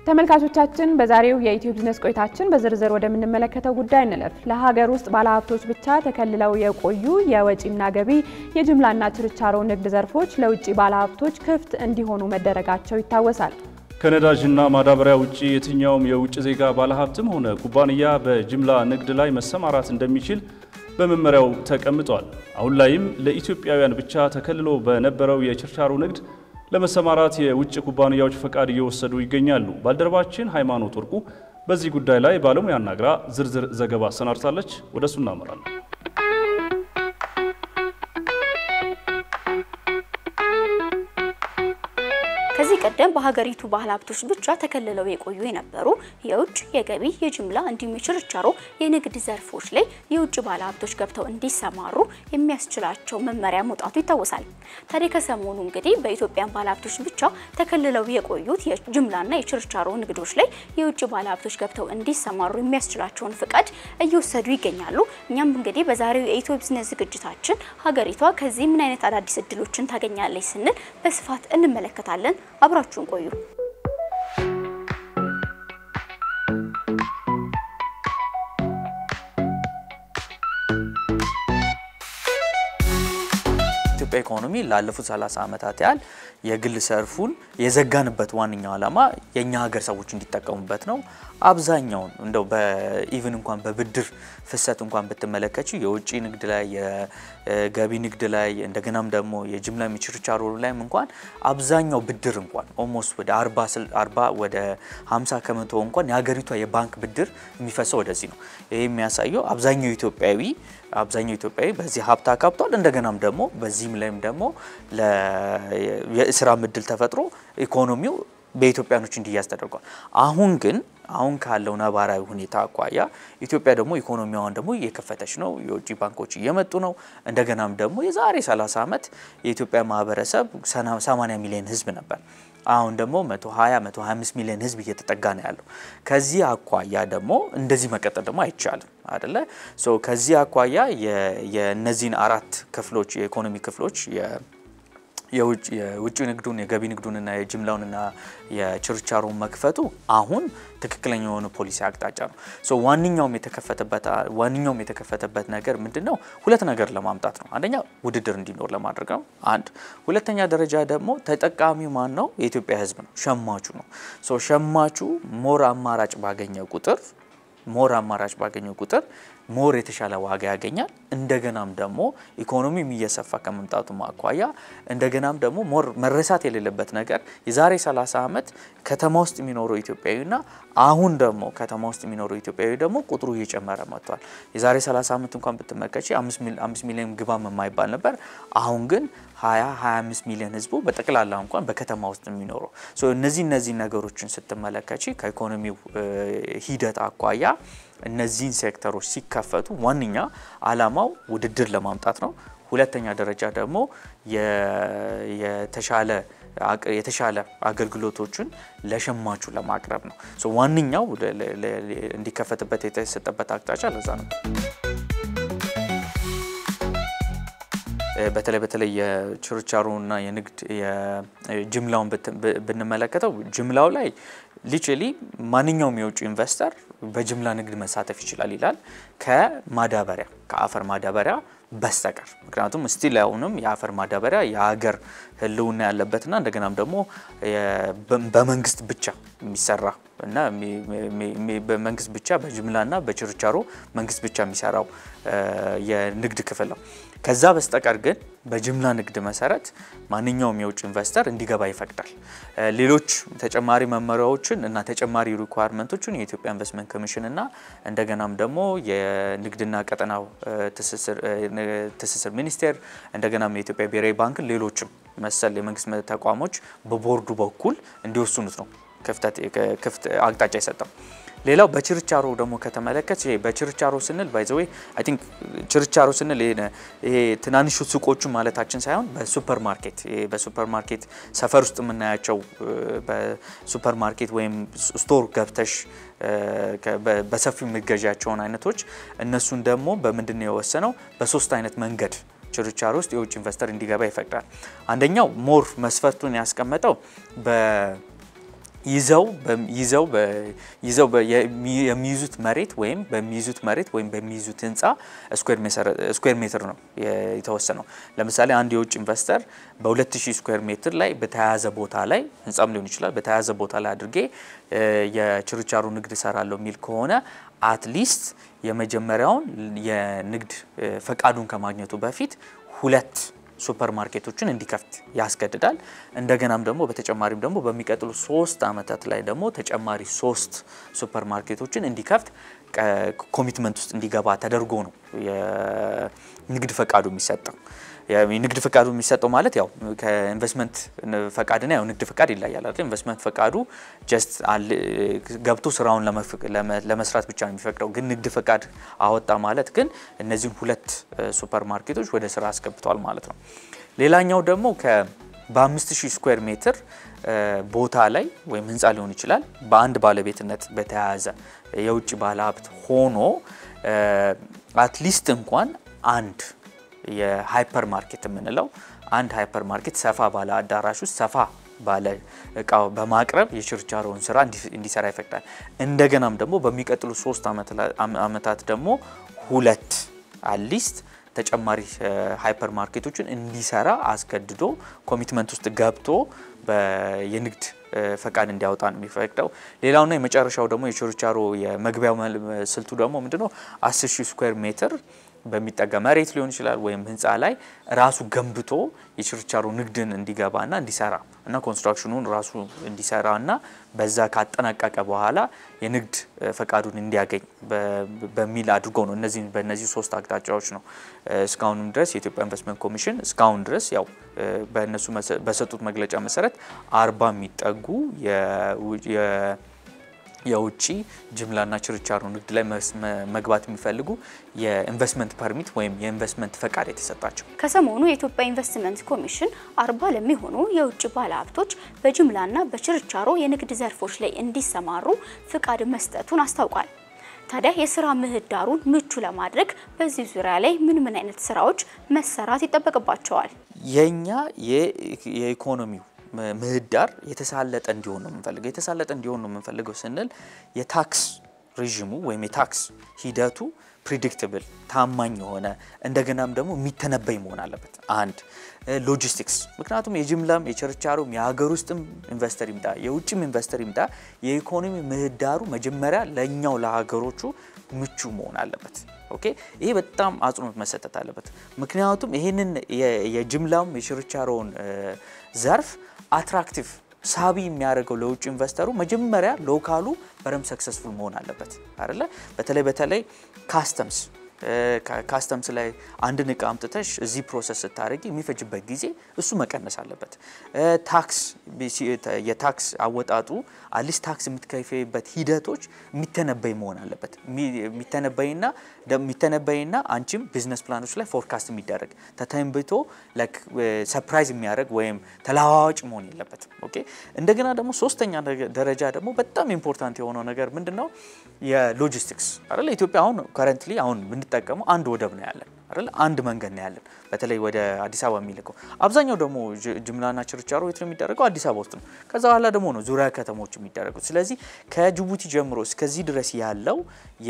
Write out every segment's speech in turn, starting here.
ተመልካቾቻችን በዛሬው የዩቲዩብ ቢዝነስ ቆይታችን በዝርዝር ወደምንመለከተው ጉዳይ እንለፍ። ለሀገር ውስጥ ባለሀብቶች ብቻ ተከልለው የቆዩ የወጪና ገቢ የጅምላና ችርቻሮ ንግድ ዘርፎች ለውጪ ባለሀብቶች ክፍት እንዲሆኑ መደረጋቸው ይታወሳል። ከነዳጅና ማዳበሪያ ውጪ የትኛውም የውጭ ዜጋ ባለሀብትም ሆነ ኩባንያ በጅምላ ንግድ ላይ መሰማራት እንደሚችል በመመሪያው ተቀምጧል። አሁን ላይም ለኢትዮጵያውያን ብቻ ተከልሎ በነበረው የችርቻሮ ንግድ ለመሰማራት የውጭ ኩባንያዎች ፈቃድ እየወሰዱ ይገኛሉ። ባልደረባችን ሃይማኖት ወርቁ በዚህ ጉዳይ ላይ ባለሙያ አናግራ ዝርዝር ዘገባ አሰናድታለች። ወደሱ እናመራለን። ከዚህ ቀደም በሀገሪቱ ባለሀብቶች ብቻ ተከልለው የቆዩ የነበሩ የውጭ የገቢ የጅምላ እንዲሁም የችርቻሮ የንግድ ዘርፎች ላይ የውጭ ባለሀብቶች ገብተው እንዲሰማሩ የሚያስችላቸው መመሪያ መውጣቱ ይታወሳል። ታዲያ ከሰሞኑ እንግዲህ በኢትዮጵያ ባለሀብቶች ብቻ ተከልለው የቆዩት የጅምላና የችርቻሮ ንግዶች ላይ የውጭ ባለሀብቶች ገብተው እንዲሰማሩ የሚያስችላቸውን ፍቃድ እየወሰዱ ይገኛሉ። እኛም እንግዲህ በዛሬው የዩቲዩብ ቢዝነስ ዝግጅታችን ሀገሪቷ ከዚህ ምን አይነት አዳዲስ እድሎችን ታገኛለች ስንል በስፋት እንመለከታለን። አብራችሁን ቆዩ። ኢትዮጵያ ኢኮኖሚ ላለፉት 30 ዓመታት ያህል የግል ሰርፉን የዘጋንበት ዋንኛው ዓላማ የኛ ሀገር ሰዎች እንዲጠቀሙበት ነው። አብዛኛው እንደው በኢቭን እንኳን በብድር ፍሰት እንኳን በተመለከቱ የውጪ ንግድ ላይ የገቢ ንግድ ላይ እንደገናም ደግሞ የጅምላ ምችርቻሮ ላይም እንኳን አብዛኛው ብድር እንኳን ኦልሞስት ወደ 40 ወደ 50 ከመቶ እንኳን የሀገሪቷ የባንክ ብድር የሚፈሰው ወደዚህ ነው። ይሄ የሚያሳየው አብዛኛው ኢትዮጵያዊ በዚህ ሀብት አካብቷል። እንደገናም ደግሞ በዚህም ላይም ደግሞ ለስራ ምድል ተፈጥሮ ኢኮኖሚው በኢትዮጵያኖች እንዲያዝ ተደርጓል። አሁን ካለው ነባራዊ ሁኔታ አቋያ ኢትዮጵያ ደግሞ ኢኮኖሚዋን ደግሞ እየከፈተች ነው። የውጭ ባንኮች እየመጡ ነው። እንደገናም ደግሞ የዛሬ 30 ዓመት የኢትዮጵያ ማህበረሰብ 80 ሚሊዮን ህዝብ ነበር። አሁን ደግሞ 125 ሚሊዮን ህዝብ እየተጠጋ ነው ያለው። ከዚህ አቋያ ደግሞ እንደዚህ መቀጠል ደግሞ አይቻልም አይደለ? ከዚህ አቋያ የነዚህን አራት ክፍሎች የኢኮኖሚ ክፍሎች የውጭ ንግዱን የገቢ ንግዱንና የጅምላውንና የችርቻሮን መክፈቱ አሁን ትክክለኛው የሆነ ፖሊሲ አቅጣጫ ነው። ዋንኛውም የተከፈተበት ነገር ምንድነው? ሁለት ነገር ለማምጣት ነው። አንደኛ ውድድር እንዲኖር ለማድረግ ነው። ሁለተኛ ደረጃ ደግሞ ተጠቃሚው ማን ነው? የኢትዮጵያ ህዝብ ነው፣ ሸማቹ ነው። ሸማቹ ሞር አማራጭ ባገኘው ቁጥር ሞር የተሻለ ዋጋ ያገኛል። እንደገናም ደግሞ ኢኮኖሚ እየሰፋ ከመምጣቱ ማቋያ እንደገናም ደግሞ ሞር መረሳት የሌለበት ነገር የዛሬ 30 ዓመት ከተማ ውስጥ የሚኖረው ኢትዮጵያዊና አሁን ደግሞ ከተማ ውስጥ የሚኖረው ኢትዮጵያዊ ደግሞ ቁጥሩ እየጨመረ መጥቷል። የዛሬ 30 ዓመት እንኳን በተመከቺ 5 ሚሊዮን ግባም የማይባል ነበር። አሁን ግን 25 ሚሊዮን ህዝቡ በጠቅላላ እንኳን በከተማ ውስጥ የሚኖረው እነዚህ ነገሮችን ስትመለከቺ ከኢኮኖሚው ሂደት አቋያ እነዚህን ሴክተሮች ሲከፈቱ ዋንኛ ዓላማው ውድድር ለማምጣት ነው። ሁለተኛ ደረጃ ደግሞ የተሻለ አገልግሎቶችን ለሸማቹ ለማቅረብ ነው። ዋንኛው እንዲከፈትበት የተሰጠበት አቅጣጫ ለዛ ነው። በተለይ የችርቻሮና የንግድ የጅምላውን ብንመለከተው ጅምላው ላይ ሊትራሊ ማንኛውም የውጭ ኢንቨስተር በጅምላ ንግድ መሳተፍ ይችላል ይላል ከአፈር ማዳበሪያ በስተቀር። ምክንያቱም ስቲል አሁንም የአፈር ማዳበሪያ የሀገር ህልውና ያለበትና እንደገናም ደግሞ በመንግስት ብቻ የሚሰራ እና በመንግስት ብቻ በጅምላና በችርቻሮ መንግስት ብቻ የሚሰራው የንግድ ክፍል ነው። ከዛ በስተቀር ግን በጅምላ ንግድ መሰረት ማንኛውም የውጭ ኢንቨስተር እንዲገባ ይፈቅዳል። ሌሎች ተጨማሪ መመሪያዎችን እና ተጨማሪ ሪኳየርመንቶችን የኢትዮጵያ ኢንቨስትመንት ኮሚሽን እና እንደገናም ደግሞ የንግድና ቀጠናው ትስስር ሚኒስቴር እንደገናም የኢትዮጵያ ብሔራዊ ባንክ ሌሎችም መሰል የመንግስት ተቋሞች በቦርዱ በኩል እንዲወስኑት ነው ክፍት አቅጣጫ ይሰጣል። ሌላው በችርቻሮ ደግሞ ከተመለከተ በችርቻሮ ስንል ባይ ዘ ዌይ አይ ቲንክ ችርቻሮ ስንል ይሄ ትናንሽ ሱቆቹ ማለታችን ሳይሆን በሱፐርማርኬት ሰፈር ውስጥ የምናያቸው በሱፐርማርኬት ወይም ስቶር ገብተሽ በሰፊው የሚገዣቸውን አይነቶች እነሱን ደግሞ በምንድነው የወሰነው? በሶስት አይነት መንገድ ችርቻሮ ውስጥ የውጭ ኢንቨስተር እንዲገባ ይፈቅዳል። አንደኛው ሞር መስፈርቱን ያስቀመጠው የሚይዙት መሬት ወይም በሚይዙት ህንጻ ስኩዌር ሜትር ነው የተወሰነው። ለምሳሌ አንድ የውጭ ኢንቨስተር በ2000 ስኩዌር ሜትር ላይ በተያያዘ ቦታ ላይ ህንጻም ሊሆን ይችላል በተያያዘ ቦታ ላይ አድርጌ የችርቻሮ ንግድ ሰራለው የሚል ከሆነ አትሊስት የመጀመሪያውን የንግድ ፈቃዱን ከማግኘቱ በፊት 2 ሱፐር ማርኬቶችን እንዲከፍት ያስገድዳል። እንደገናም ደግሞ በተጨማሪም ደግሞ በሚቀጥሉ 3 አመታት ላይ ደግሞ ተጨማሪ 3 ሱፐር ማርኬቶችን እንዲከፍት ኮሚትመንት ውስጥ እንዲገባ ተደርጎ ነው የንግድ ፈቃዱ የሚሰጠው። የንግድ ፈቃዱ የሚሰጠው ማለት ያው ከኢንቨስትመንት ፈቃድና ያው ንግድ ፈቃድ ይለያያል አይደል? ኢንቨስትመንት ፈቃዱ ጀስት ገብቶ ስራውን ለመስራት ብቻ ነው የሚፈቅደው። ግን ንግድ ፈቃድ አወጣ ማለት ግን እነዚህን 2 ሱፐር ማርኬቶች ወደ ስራ አስገብቷል ማለት ነው። ሌላኛው ደግሞ በ5000 ስኩዌር ሜትር ቦታ ላይ ወይም ህንጻ ሊሆን ይችላል በአንድ ባለቤትነት በተያያዘ የውጭ ባለሀብት ሆኖ አትሊስት እንኳን አንድ የሃይፐር ማርኬት የምንለው አንድ ሃይፐር ማርኬት ሰፋ ባለ አዳራሽ ውስጥ ሰፋ ባለ እቃው በማቅረብ የችርቻሮውን ስራ እንዲሰራ ይፈቅዳል። እንደገናም ደግሞ በሚቀጥሉ 3 አመታት ደግሞ 2 አትሊስት ተጨማሪ ሃይፐር ማርኬቶችን እንዲሰራ አስገድዶ ኮሚትመንት ውስጥ ገብቶ የንግድ ፈቃድ እንዲያወጣ ነው የሚፈቅደው። ሌላውና የመጨረሻው ደግሞ የችርቻሮ የመግቢያው ስልቱ ደግሞ ምንድነው 10000 ስኩዌር ሜትር በሚጠጋ መሬት ሊሆን ይችላል ወይም ህንጻ ላይ ራሱ ገንብቶ የችርቻሮ ንግድን እንዲገባና እንዲሰራ እና ኮንስትራክሽኑን ራሱ እንዲሰራና በዛ ካጠናቀቀ በኋላ የንግድ ፈቃዱን እንዲያገኝ በሚል አድርጎ ነው በእነዚህ 3 አቅጣጫዎች ነው እስካሁንም ድረስ የኢትዮጵያ ኢንቨስትመንት ኮሚሽን እስካሁን ድረስ ያው በእነሱ በሰጡት መግለጫ መሰረት 40 የሚጠጉ የውጪ ጅምላና ችርቻሮ ንግድ ላይ መግባት የሚፈልጉ የኢንቨስትመንት ፐርሚት ወይም የኢንቨስትመንት ፈቃድ የተሰጣቸው። ከሰሞኑ የኢትዮጵያ ኢንቨስትመንት ኮሚሽን 40 ለሚሆኑ የውጭ ባለሀብቶች በጅምላና በችርቻሮ የንግድ ዘርፎች ላይ እንዲሰማሩ ፍቃድ መስጠቱን አስታውቋል። ታዲያ የስራ ምህዳሩን ምቹ ለማድረግ በዚህ ዙሪያ ላይ ምን አይነት ስራዎች መሰራት ይጠበቅባቸዋል? የኛ የኢኮኖሚው ምህዳር የተሳለጠ እንዲሆን ነው የምንፈልገው። የተሳለጠ እንዲሆን ነው የምንፈልገው ስንል የታክስ ሬጂሙ ወይም የታክስ ሂደቱ ፕሪዲክተብል ታማኝ ሆነ እንደገናም ደግሞ የሚተነበይ መሆን አለበት። አንድ ሎጂስቲክስ ምክንያቱም የጅምላም የችርቻሮም የሀገር ውስጥም ኢንቨስተር ይምጣ የውጭም ኢንቨስተር ይምጣ የኢኮኖሚ ምህዳሩ መጀመሪያ ለኛው ለሀገሮቹ ምቹ መሆን አለበት። ኦኬ ይሄ በጣም አጽንኦት መሰጠት አለበት። ምክንያቱም ይሄንን የጅምላም የችርቻሮን ዘርፍ አትራክቲቭ ሳቢ የሚያደርገው ለውጭ ኢንቨስተሩ መጀመሪያ ሎካሉ በረም ሰክሰስፉል መሆን አለበት አይደለ? በተለይ ካስተምስ ላይ አንድ ንቃ አምጥተሽ እዚህ ፕሮሰስ ስታደርጊ የሚፈጅበት ጊዜ እሱ መቀነስ አለበት። የታክስ አወጣጡ አሊስ ታክስ የምትከፍይበት ሂደቶች የሚተነበይ መሆን አለበት። የሚተነበይና አንቺም ቢዝነስ ፕላኖች ላይ ፎርካስት የሚደረግ ተተንብቶ ላይክ ሰርፕራይዝ የሚያደርግ ወይም ተለዋዋጭ መሆን የለበትም። ኦኬ እንደገና ደግሞ ሶስተኛ ደረጃ ደግሞ በጣም ኢምፖርታንት የሆነው ነገር ምንድነው የሎጂስቲክስ አይደል? ኢትዮጵያ አሁን ከረንትሊ አሁን ብንጠቀመው አንድ ወደብ ነው ያለን አይደል? አንድ መንገድ ነው ያለን በተለይ ወደ አዲስ አበባ የሚልከው። አብዛኛው ደግሞ ጅምላና ችርቻሮ የት ነው የሚደረገው? አዲስ አበባ ውስጥ ነው። ከዛ በኋላ ደግሞ ነው ዙሪያ ከተሞች የሚደረጉት። ስለዚህ ከጅቡቲ ጀምሮ እስከዚህ ድረስ ያለው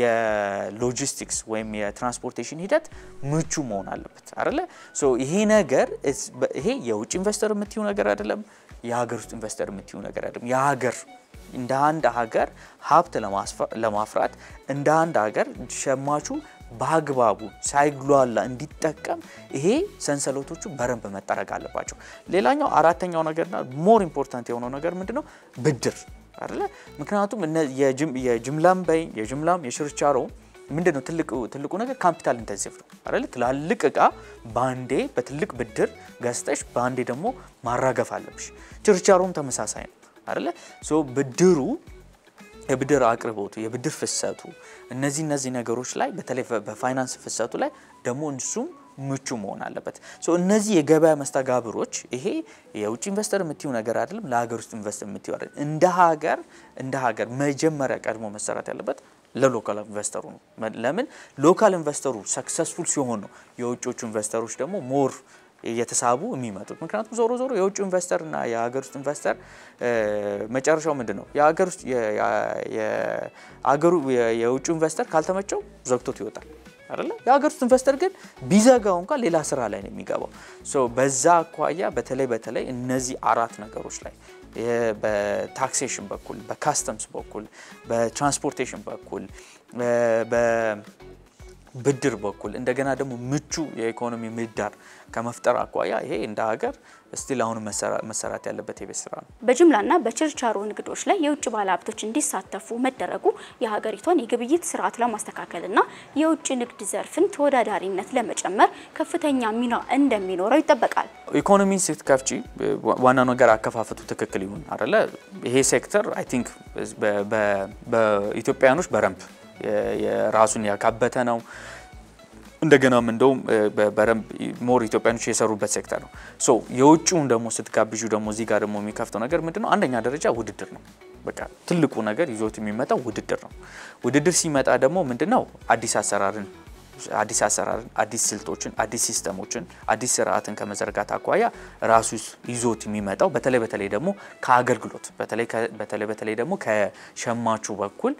የሎጂስቲክስ ወይም የትራንስፖርቴሽን ሂደት ምቹ መሆን አለበት አይደል? ሶ ይሄ ነገር ይሄ የውጭ ኢንቨስተር የምትዩ ነገር አይደለም፣ የሀገር ውስጥ ኢንቨስተር የምትዩ ነገር አይደለም። የሀገር እንደ አንድ ሀገር ሀብት ለማፍራት እንደ አንድ ሀገር ሸማቹ በአግባቡ ሳይግሏላ እንዲጠቀም ይሄ ሰንሰለቶቹ በረም በመጠረግ አለባቸው። ሌላኛው አራተኛው ነገርና ሞር ኢምፖርታንት የሆነው ነገር ምንድነው? ብድር አይደለ? ምክንያቱም የጅምላም የችርቻሮ ምንድነው ትልቁ ነገር ካፒታል ኢንተንሲቭ ነው አይደለ? ትላልቅ እቃ ባንዴ በትልቅ ብድር ገዝተሽ ባንዴ ደግሞ ማራገፍ አለብሽ። ችርቻሮም ተመሳሳይ ነው አይደለ? ሶ ብድሩ የብድር አቅርቦቱ የብድር ፍሰቱ እነዚህ ነገሮች ላይ በተለይ በፋይናንስ ፍሰቱ ላይ ደግሞ እንሱም ምቹ መሆን አለበት። ሶ እነዚህ የገበያ መስተጋብሮች ይሄ የውጭ ኢንቨስተር የምትዩ ነገር አይደለም፣ ለሀገር ውስጥ ኢንቨስተር የምትዩ አይደለም። እንደ ሀገር መጀመሪያ ቀድሞ መሰራት ያለበት ለሎካል ኢንቨስተሩ ነው። ለምን ሎካል ኢንቨስተሩ ሰክሰስፉል ሲሆን ነው የውጭዎቹ ኢንቨስተሮች ደግሞ ሞር እየተሳቡ የሚመጡት ምክንያቱም ዞሮ የውጭ ኢንቨስተር እና የሀገር ውስጥ ኢንቨስተር መጨረሻው ምንድነው የሀገር ውስጥ የውጭ ኢንቨስተር ካልተመቸው ዘግቶት ይወጣል አይደለ የሀገር ውስጥ ኢንቨስተር ግን ቢዘጋው እንኳን ሌላ ስራ ላይ ነው የሚገባው በዛ አኳያ በተለይ እነዚህ አራት ነገሮች ላይ በታክሴሽን በኩል በካስተምስ በኩል በትራንስፖርቴሽን በኩል በብድር በኩል እንደገና ደግሞ ምቹ የኢኮኖሚ ምህዳር ከመፍጠር አኳያ ይሄ እንደ ሀገር ስቲል አሁን መሰራት ያለበት የቤት ስራ ነው በጅምላና በችርቻሮ ንግዶች ላይ የውጭ ባለሀብቶች እንዲሳተፉ መደረጉ የሀገሪቷን የግብይት ስርዓት ለማስተካከልና የውጭ ንግድ ዘርፍን ተወዳዳሪነት ለመጨመር ከፍተኛ ሚና እንደሚኖረው ይጠበቃል ኢኮኖሚን ስትከፍቺ ዋናው ነገር አከፋፈቱ ትክክል ይሁን አይደለ ይሄ ሴክተር አይ ቲንክ በኢትዮጵያኖች በረምብ የራሱን ያካበተ ነው እንደገናም እንደውም በረምብ ሞር ኢትዮጵያኖች የሰሩበት ሴክተር ነው የውጭውን ደግሞ ስትጋብጁ ደግሞ እዚህ ጋር ደግሞ የሚከፍተው ነገር ምንድነው አንደኛ ደረጃ ውድድር ነው በቃ ትልቁ ነገር ይዞት የሚመጣው ውድድር ነው ውድድር ሲመጣ ደግሞ ምንድነው አዲስ አሰራርን አዲስ ስልቶችን አዲስ ሲስተሞችን አዲስ ስርዓትን ከመዘርጋት አኳያ ራሱ ይዞት የሚመጣው በተለይ ደግሞ ከአገልግሎት በተለይ ደግሞ ከሸማቹ በኩል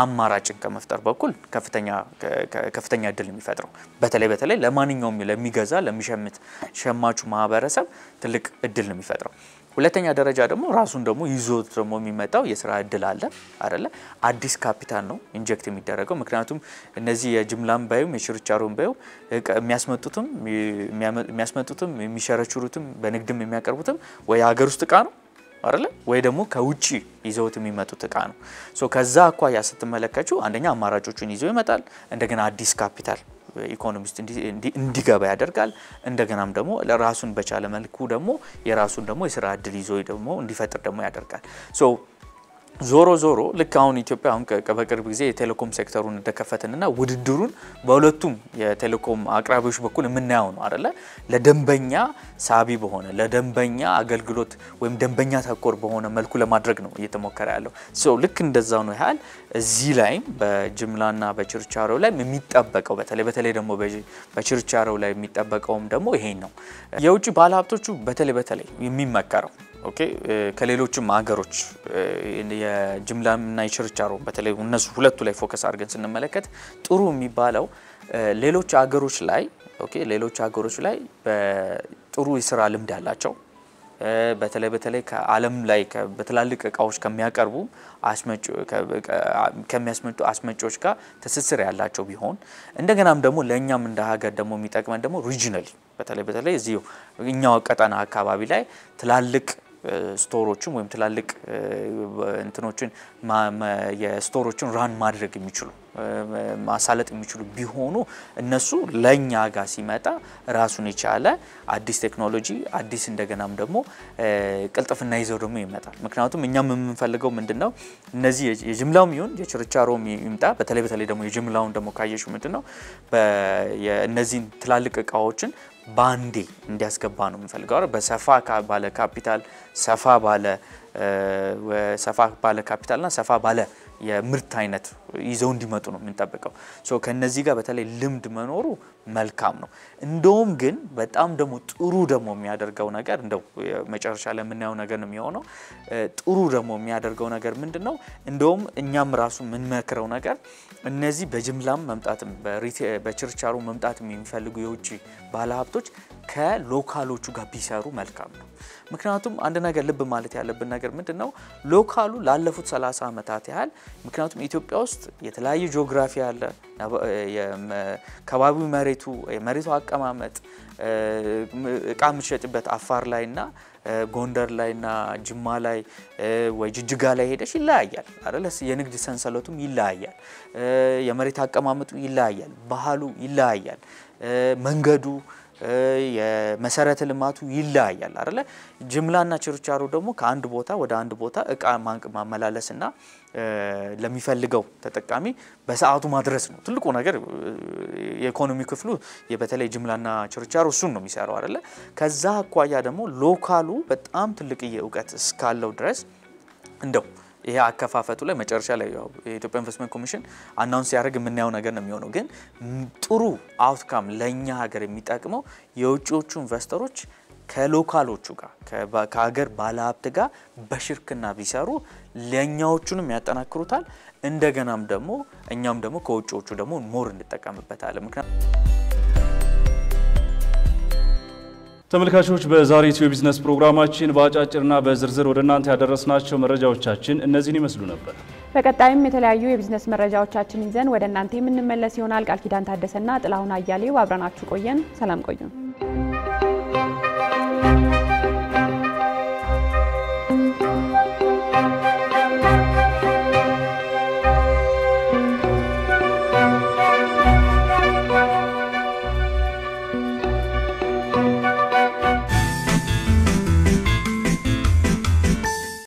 አማራጭን ከመፍጠር በኩል ከፍተኛ እድል የሚፈጥረው በተለይ ለማንኛውም ለሚገዛ ለሚሸምት ሸማቹ ማህበረሰብ ትልቅ እድል የሚፈጥረው ሁለተኛ ደረጃ ደግሞ ራሱን ደግሞ ይዞት ደግሞ የሚመጣው የሥራ እድል አለ አይደለ አዲስ ካፒታል ነው ኢንጀክት የሚደረገው ምክንያቱም እነዚህ የጅምላም ባዩም የችርቻሮም ባዩ የሚያስመጡትም የሚሸረችሩትም በንግድም የሚያቀርቡትም ወይ ሀገር ውስጥ ዕቃ ነው አይደለ ወይ ደግሞ ከውጪ ይዘውት የሚመጡት ዕቃ ነው ከዛ አኳያ ስትመለከቱ አንደኛ አማራጮቹን ይዘው ይመጣል እንደገና አዲስ ካፒታል ኢኮኖሚስት እንዲገባ ያደርጋል እንደገናም ደግሞ ለራሱን በቻለ መልኩ ደግሞ የራሱን ደግሞ የሥራ እድል ይዞ ደግሞ እንዲፈጥር ደግሞ ያደርጋል ዞሮ ልክ አሁን ኢትዮጵያ አሁን በቅርብ ጊዜ የቴሌኮም ሴክተሩን እንደከፈተንና ውድድሩን በሁለቱም የቴሌኮም አቅራቢዎች በኩል የምናየው ነው አይደለ ለደንበኛ ሳቢ በሆነ ለደንበኛ አገልግሎት ወይም ደንበኛ ተኮር በሆነ መልኩ ለማድረግ ነው እየተሞከረ ያለው ልክ እንደዛው ነው ያህል እዚህ ላይም በጅምላና በችርቻሮ ላይ የሚጠበቀው በተለይ ደግሞ በችርቻሮ ላይ የሚጠበቀውም ደግሞ ይሄን ነው የውጭ ባለሀብቶቹ በተለይ የሚመከረው ከሌሎችም ሀገሮች የጅምላና የችርቻሮ በተለይ እነሱ ሁለቱ ላይ ፎከስ አድርገን ስንመለከት ጥሩ የሚባለው ሌሎች ሀገሮች ላይ በጥሩ የሥራ ልምድ ያላቸው በተለይ ከዓለም ላይ በትላልቅ ዕቃዎች ከሚያስመጡ አስመጪዎች ጋር ትስስር ያላቸው ቢሆን እንደገናም ደግሞ ለኛም እንደ ሀገር ደግሞ የሚጠቅመን ደግሞ ሪጂናሊ በተለይ እዚሁ እኛው ቀጠና አካባቢ ላይ ትላልቅ ስቶሮችን ወይም ትላልቅ እንትኖችን የስቶሮችን ራን ማድረግ የሚችሉ ማሳለጥ የሚችሉ ቢሆኑ እነሱ ለኛ ጋር ሲመጣ ራሱን የቻለ አዲስ ቴክኖሎጂ አዲስ እንደገናም ደግሞ ቅልጥፍና ይዘው ደግሞ ይመጣል ምክንያቱም እኛም የምንፈልገው ምንድነው እነዚህ የጅምላውም ይሁን የችርቻሮም ይምጣ በተለይ ደግሞ የጅምላውን ደግሞ ካየሽ ምንድነው የእነዚህ ትላልቅ ዕቃዎችን ባንዴ እንዲያስገባ ነው የምንፈልገው በሰፋ ባለ ካፒታል ሰፋ ባለ ካፒታልና ሰፋ ባለ የምርት አይነት ይዘው እንዲመጡ ነው የምንጠብቀው ከነዚህ ጋር በተለይ ልምድ መኖሩ መልካም ነው እንደውም ግን በጣም ደግሞ ጥሩ ደግሞ የሚያደርገው ነገር እንደው መጨረሻ ላይ የምናየው ነገር ነው የሚሆነው ጥሩ ደግሞ የሚያደርገው ነገር ምንድነው እንደውም እኛም ራሱ ምን መክረው ነገር እነዚህ በጅምላም መምጣትም በችርቻሮ መምጣትም የሚፈልጉ የውጭ ባለሀብቶች ከሎካሎቹ ጋር ቢሰሩ መልካም ነው ምክንያቱም አንድ ነገር ልብ ማለት ያለብን ነገር ምንድነው ሎካሉ ላለፉት 30 አመታት ያህል ምክንያቱም ኢትዮጵያ ውስጥ የተለያየ ጂኦግራፊ አለ ከባቢው መሬቱ አቀማመጥ ዕቃ ምትሸጥበት አፋር ላይና ጎንደር ላይና ጅማ ላይ ወይ ጅጅጋ ላይ ሄደሽ ይለያያል አይደል የንግድ ሰንሰለቱም ይለያያል የመሬት አቀማመጡ ይለያያል ባህሉ ይለያያል መንገዱ የመሰረተ ልማቱ ይለያያል አይደል ጅምላና ችርቻሮ ደግሞ ከአንድ ቦታ ወደ አንድ ቦታ ዕቃ ማመላለስና ለሚፈልገው ተጠቃሚ በሰዓቱ ማድረስ ነው ትልቁ ነገር የኢኮኖሚ ክፍሉ በተለይ ጅምላና ችርቻሮ እሱን ነው የሚሰራው አይደል ከዛ አኳያ ደግሞ ሎካሉ በጣም ትልቅ የእውቀት እስካለው ድረስ እንደው ይሄ አከፋፈቱ ላይ መጨረሻ ላይ ያው የኢትዮጵያ ኢንቨስትመንት ኮሚሽን አናውንስ ያደርግ የምናየው ነገር ነው የሚሆነው። ግን ጥሩ አውትካም ለኛ ሀገር የሚጠቅመው የውጭዎቹ ኢንቨስተሮች ከሎካሎቹ ጋር ከሀገር ባለሀብት ጋር በሽርክና ቢሰሩ ለኛዎቹንም ያጠናክሩታል። እንደገናም ደግሞ እኛም ደግሞ ከውጭዎቹ ደግሞ ሞር እንጠቀምበታለን። ምክንያቱም ተመልካቾች በዛሬ ኢትዮ ቢዝነስ ፕሮግራማችን በአጫጭርና በዝርዝር ወደ እናንተ ያደረስናቸው መረጃዎቻችን እነዚህን ይመስሉ ነበር። በቀጣይም የተለያዩ የቢዝነስ መረጃዎቻችን ይዘን ወደ እናንተ የምንመለስ ይሆናል። ቃል ኪዳን ታደሰና ጥላሁን አያሌው አብረናችሁ ቆየን። ሰላም ቆዩ።